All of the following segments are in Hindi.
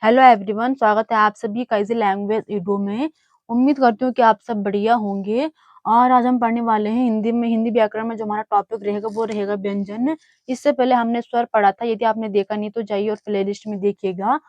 हेलो एवरीवन, स्वागत है आप सभी का इजी लैंग्वेज ईडू में। उम्मीद करती हूँ कि आप सब बढ़िया होंगे। और आज हम पढ़ने वाले हैं हिंदी व्याकरण में जो हमारा टॉपिक रहेगा वो रहेगा व्यंजन। इससे पहले हमने स्वर पढ़ा था, यदि आपने देखा नहीं तो जाइए और प्लेलिस्ट में देखिएगा।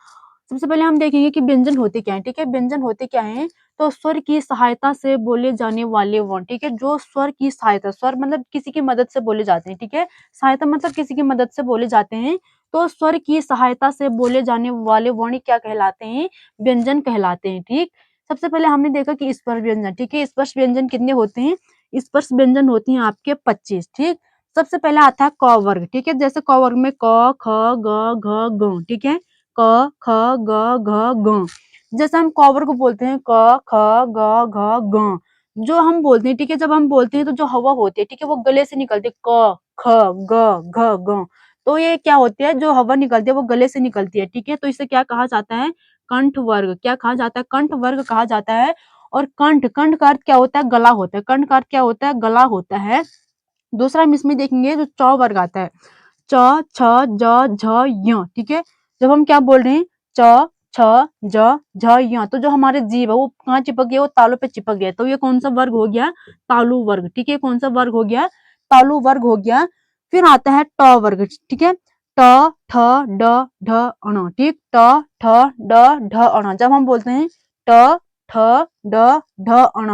सबसे पहले हम देखेंगे कि व्यंजन होते क्या है। ठीक है, व्यंजन होते क्या है? तो स्वर की सहायता से बोले जाने वाले वर्ण। ठीक है, जो स्वर की सहायता, स्वर मतलब किसी की मदद से बोले जाते हैं। ठीक है, सहायता मतलब किसी की मदद से बोले जाते हैं। तो स्वर की सहायता से बोले जाने वाले वर्ण क्या कहलाते हैं? व्यंजन कहलाते हैं। ठीक, सबसे पहले हमने देखा कि स्पर्श व्यंजन। ठीक है, स्पर्श व्यंजन कितने होते हैं? स्पर्श व्यंजन होते हैं आपके 25। ठीक, सबसे पहले आता है क वर्ग। ठीक है, जैसे क वर्ग में क, ख, ग, घ, ग। ठीक है, क, ख, ग, घ, ग। जैसे हम क वर्ग बोलते हैं क, ख, ग, घ, ग। जो हम बोलते हैं, ठीक है, जब हम बोलते हैं तो जो हवा होती है, ठीक है, वो गले से निकलती है। क, ख, ग, घ, ग। तो ये क्या होती है, जो हवा निकलती है वो गले से निकलती है। ठीक है, तो इसे क्या कहा जाता है? कंठ वर्ग। क्या कहा जाता है? कंठ वर्ग कहा जाता है। और कंठ, कंठ का अर्थ क्या होता है? गला होता है। कंठ का अर्थ क्या होता है? गला होता है। दूसरा हम इसमें देखेंगे जो च वर्ग आता है। च, छ, ज, झ, य। ठीक है, जब हम क्या बोल रहे हैं च, छ, ज, झ, य, तो जो हमारे जीव है वो कहाँ चिपक गया? वो तालू पे चिपक गया। तो ये कौन सा वर्ग हो गया? तालु वर्ग। ठीक है, कौन सा वर्ग हो गया? तालु वर्ग हो गया। फिर आता है ट वर्ग। ठीक है, ट, ठ, ड, ढ, अण। ठीक, ट, ठ, ड, ढ, अण। जब हम बोलते हैं ट, ठ, ड, ढ, अण,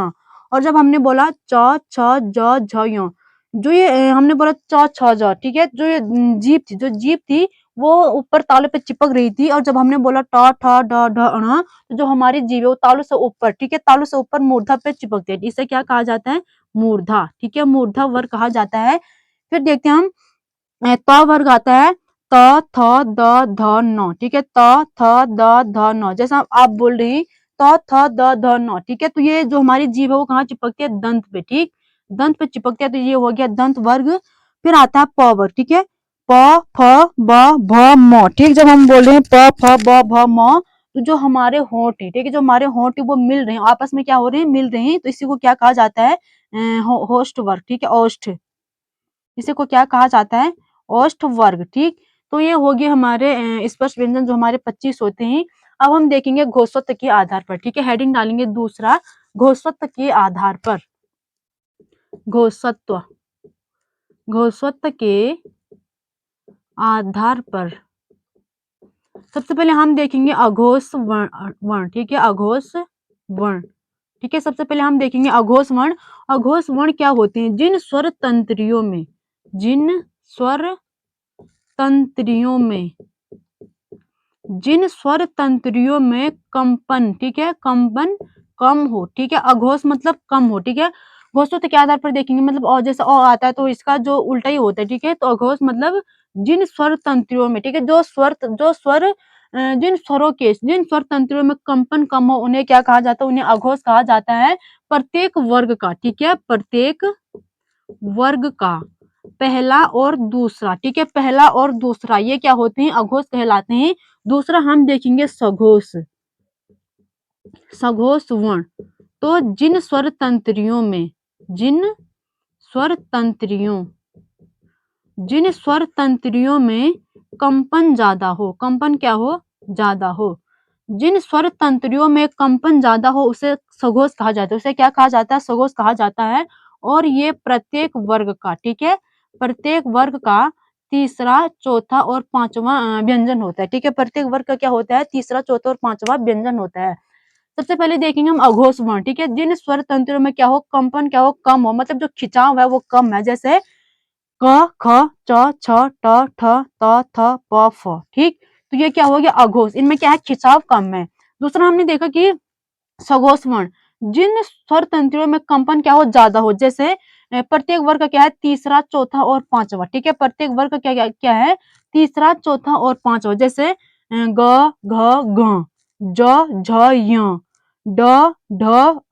और जब हमने बोला च, छ, ज, झ, य, जो ये हमने बोला च, छ, ज। ठीक है, जो ये जीभ थी, जो जीभ थी वो ऊपर तालू पे चिपक रही थी। और जब हमने बोला ट, ठ, ड, ढ, अण, तो जो हमारी जीभ है वो तालू से ऊपर, ठीक है, तालू से ऊपर मूर्धा पे चिपकती है। इसे क्या कहा जाता है? मूर्धा। ठीक है, मूर्धा वर्ग कहा जाता है। फिर देखते हैं हम त वर्ग आता है। त, थ, द, ध, न। ठीक है, त, थ, द, ध, न। जैसा आप बोल रहे हैं त, थ, द, ध, न। ठीक है, तो ये जो हमारी जीभ है वो कहाँ चिपकती है? दंत पे। ठीक, दंत पे चिपकती है, तो ये हो गया दंत वर्ग। फिर आता है प वर्ग। ठीक है, प, फ, ब, भ, म। ठीक, जब हम बोल रहे हैं प, फ, ब, भ, म, तो जो हमारे होंठ है, ठीक है, जो हमारे होंठ है वो मिल रहे हैं, आपस में क्या हो रहे हैं? मिल रहे हैं। तो इसी को क्या कहा जाता है? होष्ठ वर्ग। ठीक है, ओष्ठ, इसी को क्या कहा जाता है? ओष्ठ वर्ग। ठीक, तो ये हो गए हमारे स्पर्श व्यंजन जो हमारे 25 होते हैं। अब हम देखेंगे घोषवत्त के आधार पर। ठीक है, हेडिंग डालेंगे दूसरा, घोषवत्त के आधार पर। घोषत्व, घोषवत्त के आधार पर सबसे पहले हम देखेंगे अघोष वर्ण। ठीक है, अघोष वर्ण। ठीक है, सबसे पहले हम देखेंगे अघोष वर्ण। अघोष वर्ण क्या होते हैं? जिन स्वर तंत्रियों में, जिन स्वर तंत्रियों में, जिन स्वर तंत्रियों में कंपन, ठीक है, कंपन कम हो। ठीक है, अघोष मतलब कम हो। ठीक है, घोष तो क्या आधार पर देखेंगे, मतलब और जैसे ओ आता है तो इसका जो उल्टा ही होता है। ठीक है, तो अघोष मतलब जिन स्वर तंत्रियों में, ठीक है, जो स्वर जिन स्वर तंत्रियों में कंपन कम हो उन्हें क्या कहा जाता है? उन्हें अघोष कहा जाता है। प्रत्येक वर्ग का, ठीक है, प्रत्येक वर्ग का पहला और दूसरा, ठीक है, पहला और दूसरा ये क्या होते हैं? अघोष कहलाते हैं। दूसरा हम देखेंगे सघोष, सघोष वर्ण। तो जिन स्वर तंत्रियों में, जिन स्वर तंत्रियों, जिन स्वर तंत्रियों में कंपन ज्यादा हो, कंपन क्या हो? ज्यादा हो। जिन स्वर तंत्रियों में कंपन ज्यादा हो उसे सघोष कहा जाता है। उसे क्या कहा जाता है? सघोष कहा जाता है। और ये प्रत्येक वर्ग का, ठीक है, प्रत्येक वर्ग का तीसरा, चौथा और पांचवा व्यंजन होता है। ठीक है, प्रत्येक वर्ग का क्या होता है? तीसरा, चौथा और पांचवा व्यंजन होता है। सबसे पहले देखेंगे हम अघोष वर्ण। ठीक है, जिन स्वर तंत्रों में क्या हो? कंपन क्या हो? कम हो, मतलब जो खिंचाव है वो कम है। जैसे क, ख, च, छ, ट, ठ, त, थ, प, फ। ठीक, तो ये क्या हो गया? अघोष। इनमें क्या है? खिंचाव कम है। दूसरा हमने देखा कि सघोष वर्ण, जिन स्वर तंत्रियों में कंपन क्या हो? ज्यादा हो। जैसे प्रत्येक वर्ग का क्या है? तीसरा, चौथा और पांचवा। ठीक है, प्रत्येक वर्ग का क्या है? तीसरा, चौथा और पांचवा। जैसे ग, घ, घ, ज, झ, य, ड, ढ,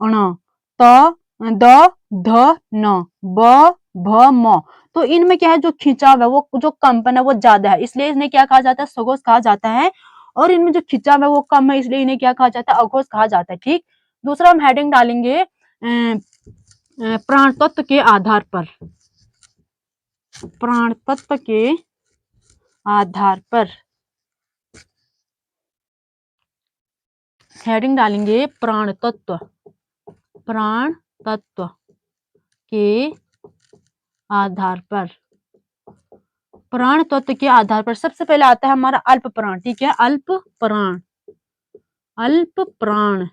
अण, त, द, ध, न, ब, भ, म। तो इनमें क्या है? जो खिंचाव है, वो जो कंपन है वो ज्यादा है, इसलिए इन्हें क्या कहा जाता है? सघोष कहा जाता है। और इनमें जो खिंचाव है वो कम है, इसलिए इन्हें क्या कहा जाता है? अघोष कहा जाता है। ठीक, दूसरा हम हेडिंग डालेंगे प्राण तत्व के आधार पर। प्राण तत्व के आधार पर हेडिंग डालेंगे प्राण तत्व, प्राण तत्व के आधार पर, प्राण तत्व के आधार पर सबसे पहले आता है हमारा अल्प प्राण, ठीक है, अल्प प्राण, अल्प प्राण।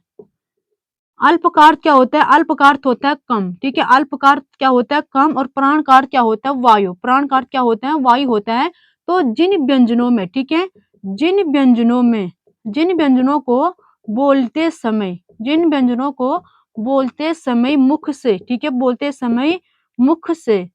अल्प का अर्थ क्या होता है? अल्प का अर्थ होता है कम, ठीक है, अल्प का अर्थ क्या होता है? कम, और प्राण का अर्थ क्या होता है? वायु, प्राण का अर्थ क्या होता है? वायु होता है। तो जिन व्यंजनों में, ठीक है, जिन व्यंजनों में, जिन व्यंजनों को बोलते समय, जिन व्यंजनों को बोलते समय मुख से, ठीक है, बोलते समय मुख से,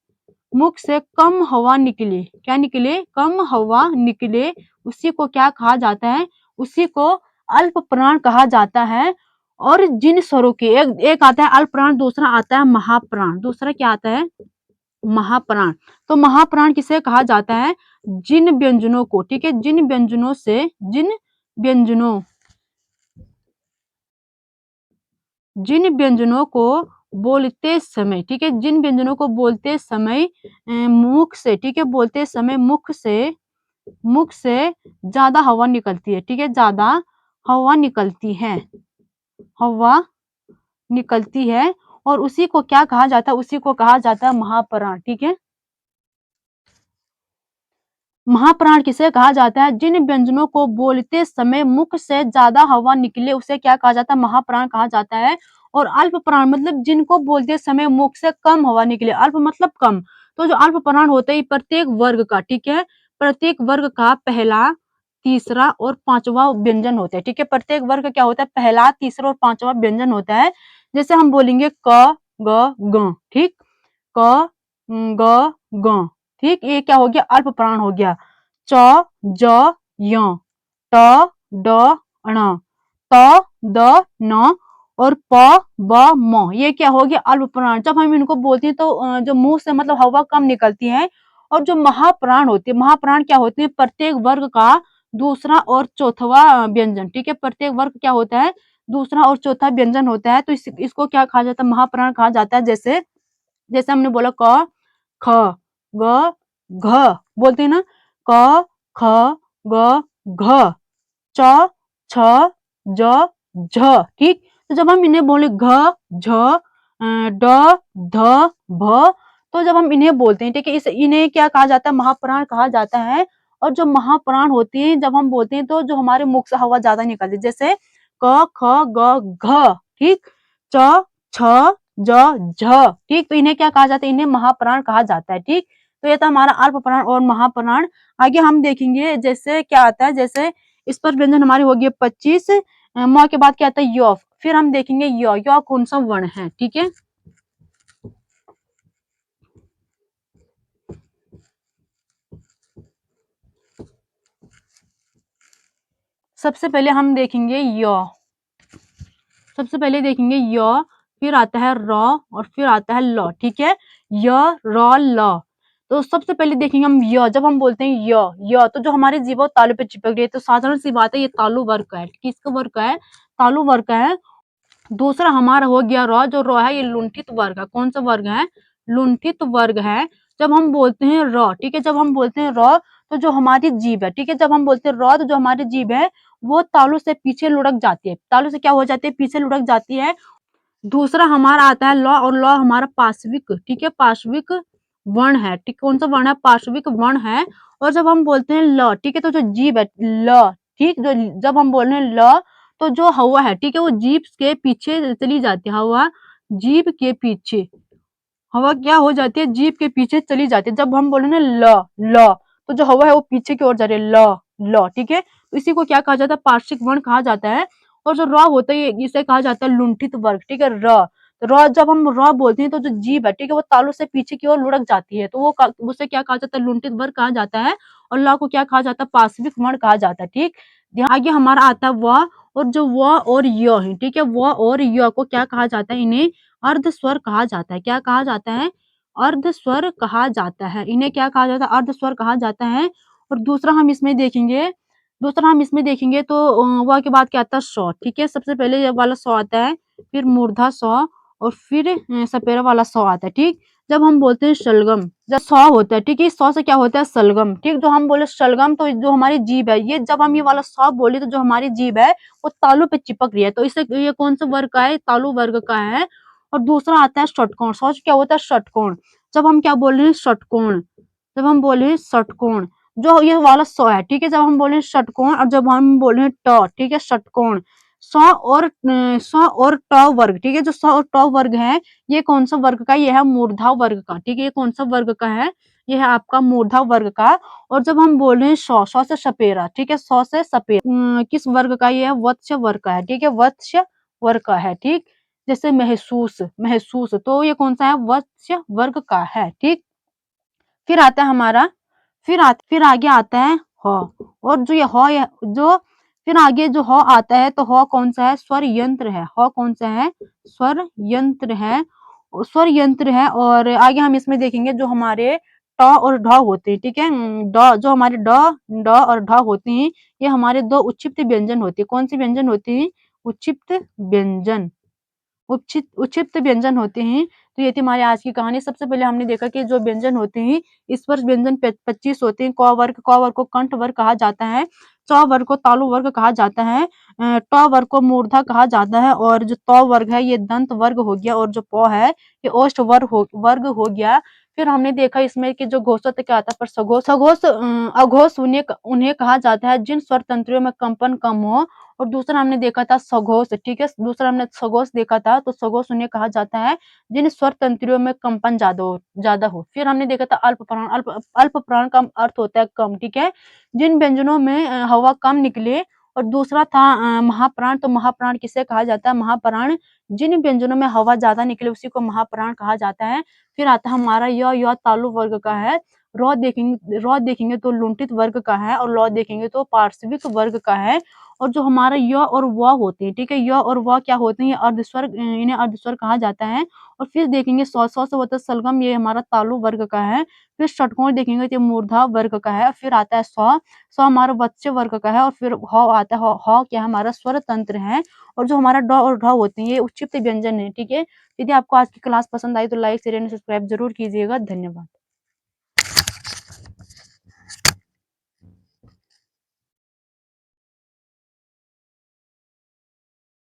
मुख से कम हवा निकले, क्या निकले? कम हवा निकले, उसी को क्या कहा जाता है? उसी को अल्प प्राण कहा जाता है। और जिन स्वरों के एक आता है अल्प प्राण, दूसरा आता है महाप्राण, दूसरा क्या आता है? महाप्राण। तो महाप्राण किसे कहा जाता है? जिन व्यंजनों को, ठीक है, जिन व्यंजनों से, जिन व्यंजनों, जिन व्यंजनों को बोलते समय, ठीक है, जिन व्यंजनों को बोलते समय मुख से, ठीक है, बोलते समय मुख से, मुख से ज्यादा हवा निकलती है, ठीक है, ज्यादा हवा निकलती है, हवा निकलती है, और उसी को क्या कहा जाता है? उसी को कहा जाता है महाप्राण, ठीक है। महाप्राण किसे कहा जाता है? जिन व्यंजनों को बोलते समय मुख से ज्यादा हवा निकले, उसे क्या कहा जाता है? महाप्राण कहा जाता है। और अल्प प्राण मतलब जिनको बोलते समय मुख से कम हवा निकले, अल्प मतलब कम। तो जो अल्प प्राण होते हैं प्रत्येक वर्ग का, ठीक है, प्रत्येक वर्ग का पहला, तीसरा और पांचवा व्यंजन होता है, ठीक है, प्रत्येक वर्ग क्या होता है? पहला, तीसरा और पांचवा व्यंजन होता है। जैसे हम बोलेंगे क, ग, ग, ठीक, क, ग, ग, ठीक, ये क्या हो गया? अल्प प्राण हो गया। च, ज, य, ट, ड, ण, त, द, न और प, ब, म, ये क्या हो गया? अल्प प्राण। जब हम इनको बोलते हैं तो जो मुंह से मतलब हवा कम निकलती है। और जो महाप्राण होती है, महाप्राण क्या होती है? प्रत्येक वर्ग का दूसरा और चौथा व्यंजन, ठीक है, प्रत्येक वर्ग क्या होता है? दूसरा और चौथा व्यंजन होता है। तो इसको क्या कहा जाता है? महाप्राण कहा जाता है। जैसे जैसे हमने बोला क, ख, ग, घ, बोलते हैं ना, क, ख, ग, घ, च, छ, ज, झ, ठीक। तो जब हम इन्हें बोले घ, झ, ड, ध, भ, तो जब हम इन्हें बोलते हैं, ठीक है, इस इन्हें क्या कहा जाता है? महाप्राण कहा जाता है। और जो महाप्राण होती है जब हम बोलते हैं तो जो हमारे मुख से हवा ज्यादा निकलती है, जैसे क, ख, ग, घ, ठीक, च, छ, ज, झ, ठीक, तो इन्हें क्या कहा जाता है? इन्हें महाप्राण कहा जाता है, ठीक। तो ये था हमारा अल्प प्राण और महाप्राण। आगे हम देखेंगे जैसे क्या आता है, जैसे इस पर व्यंजन हमारे हो गए 25। म के बाद क्या आता है? य। फिर हम देखेंगे य कौन सा वर्ण है, ठीक है। सबसे पहले हम देखेंगे य, सबसे पहले देखेंगे य, फिर आता है र और फिर आता है ल, ठीक है, य, र, ल। तो सबसे पहले देखेंगे हम य। जब हम बोलते हैं य तो जो हमारे जीभ और तालु पे चिपक रही है, तो साधारण सी बात है, ये तालु वर्ग का है। किसका वर्ग का है? तालु वर्ग का है। दूसरा हमारा हो गया र, जो र है ये लुंठित वर्ग है। कौन सा वर्ग है? लुंठित वर्ग है। जब हम बोलते हैं र, ठीक है, जब हम बोलते हैं र तो जो हमारी जीभ है, ठीक है, जब हम बोलते हैं र तो जो हमारी जीभ है वो तालू से पीछे लुढ़क जाती है, तालू से क्या हो जाती है? पीछे लुढ़क जाती है। दूसरा हमारा आता है ल, और ल हमारा पार्श्विक, ठीक है, पार्श्विक वर्ण है, ठीक, कौन सा वर्ण है? पार्श्विक वर्ण है। और जब हम बोलते हैं ल, ठीक है, तो जो जीभ है ल, ठीक, जो जब हम बोल रहे हैं ल तो जो हवा है, ठीक है, वो जीभ के पीछे चली जाती है, हवा जीभ के पीछे, हवा क्या हो जाती है? जीभ के पीछे चली जाती है। जब हम बोले ना ल तो जो हवा है वो पीछे की ओर जा रही है, ल, ठीक है, तो इसी को क्या कहा जाता है? पार्श्विक वर्ण कहा जाता है। और जो र होता है इसे कहा जाता है लुंठित वर्ग, ठीक है, र। तो र जब हम र बोलते हैं तो जो जीभ है, ठीक है, वो तालू से पीछे की ओर लुढ़क जाती है, तो वो उसे क्या कहा जाता है? लुंठित वर्ग कहा जाता है। और ल को क्या कहा जाता है? पार्श्विक वर्ण कहा जाता है, ठीक। आगे हमारा आता है व, और जो व और य है, ठीक है, व और य को क्या कहा जाता है? इन्हें अर्ध स्वर कहा जाता है। क्या कहा जाता है? अर्ध स्वर कहा जाता है। इन्हें क्या कहा जाता है? अर्ध स्वर कहा जाता है। और दूसरा हम इसमें देखेंगे, दूसरा हम इसमें देखेंगे तो व के बाद क्या आता है? स, ठीक है, सबसे पहले ये वाला स आता है, फिर मूर्धा स और फिर सपेरा वाला स आता है, ठीक। जब हम बोलते हैं शलगम, जब सौ होता है, ठीक है, सौ से क्या होता है सलगम, ठीक, जो हम बोले शलगम तो जो हमारी जीभ है, ये जब हम ये वाला सौ बोले तो जो हमारी जीभ है वो तालू पे चिपक रही है, तो इससे ये कौन सा वर्ग का है, तालु वर्ग का है। और दूसरा आता है षटकोण, सौ से क्या होता है षटकोण, जब हम क्या बोल रहे हैं षटकोण, जब हम बोले षटकोण, जो ये वाला सौ है, ठीक है, जब हम बोले षटकोण और जब हम बोले ट, ठीक है, षटकोण, सौ और ट वर्ग, ठीक है, जो सौ और ट वर्ग है ये कौन सा वर्ग का, ये है मूर्धा वर्ग का, ठीक है, ये कौन सा वर्ग का है, ये है आपका मूर्धा वर्ग का। और जब हम बोल रहे हैं सौ, सौ से सपेरा, ठीक है, सौ से सपेरा, किस वर्ग का, ये है वत्स्य वर्ग का है, ठीक है, वत्स्य वर्ग का है, ठीक, जैसे महसूस, महसूस, तो ये कौन सा है, वत्स्य वर्ग का है, ठीक। फिर आता है हमारा, फिर आगे आता है ह, और जो ये ह, जो फिर आगे जो ह आता है, तो ह कौन सा है, स्वर यंत्र है, ह कौन सा है, स्वर यंत्र है, स्वर यंत्र है। और आगे हम इसमें देखेंगे जो हमारे ट और ढ होते हैं, ठीक है, ड, जो हमारे ड, ड और ढ होते हैं, ये हमारे दो उच्चिष्ट व्यंजन होते हैं, कौन सी व्यंजन होती है, उच्चिष्ट व्यंजन, उक्षिप्त व्यंजन होते हैं। तो ये थी हमारी आज की कहानी। सबसे पहले हमने देखा कि जो व्यंजन होते हैं, स्पर्श व्यंजन 25 होते हैं। क वर्ग को कंठ वर्ग कहा जाता है, च वर्ग को तालु वर्ग कहा जाता है, ट वर्ग को मूर्धा कहा जाता है, और जो त वर्ग है ये दंत वर्ग हो गया, और जो प है ये ओष्ठ वर्ग हो गया। फिर हमने देखा इसमें कि जो घोषक क्या आता है, पर सघोष, अघोष उन्हें उन्हें कहा जाता है जिन स्वर तंत्रियों में कंपन कम हो। और दूसरा हमने देखा था सघोष, ठीक है, दूसरा हमने सघोष देखा था, तो सघोष उन्हें कहा जाता है जिन स्वर तंत्रियों में कंपन ज्यादा हो। फिर हमने देखा था अल्प प्राण, अल्प प्राण का अर्थ होता है कम, ठीक है, जिन व्यंजनों में हवा कम निकले। और दूसरा था महाप्राण, तो महाप्राण किसे कहा जाता है, महाप्राण जिन व्यंजनों में हवा ज्यादा निकले उसी को महाप्राण कहा जाता है। फिर आता है हमारा य तालु वर्ग का है। र देखेंगे तो लुंठित वर्ग का है, और लौ देखेंगे तो पार्श्विक वर्ग का है। और जो हमारा य और व होते हैं, ठीक है, य और व क्या होते हैं, ये अर्धस्वर, इन्हें अर्धस्वर कहा जाता है। और फिर देखेंगे सौ से होता है सलगम, ये हमारा तालु वर्ग का है। फिर षटकोण देखेंगे तो ये मूर्धा वर्ग का है। फिर आता है सौ हमारा वत्स्य वर्ग का है। और फिर ह आता है, ह क्या हमारा स्वर तंत्र है। और जो हमारा ड और ढ होते हैं ये उच्चिष्ट व्यंजन है, ठीक है। यदि आपको आज की क्लास पसंद आई तो लाइक शेयर एंड सब्सक्राइब जरूर कीजिएगा। धन्यवाद।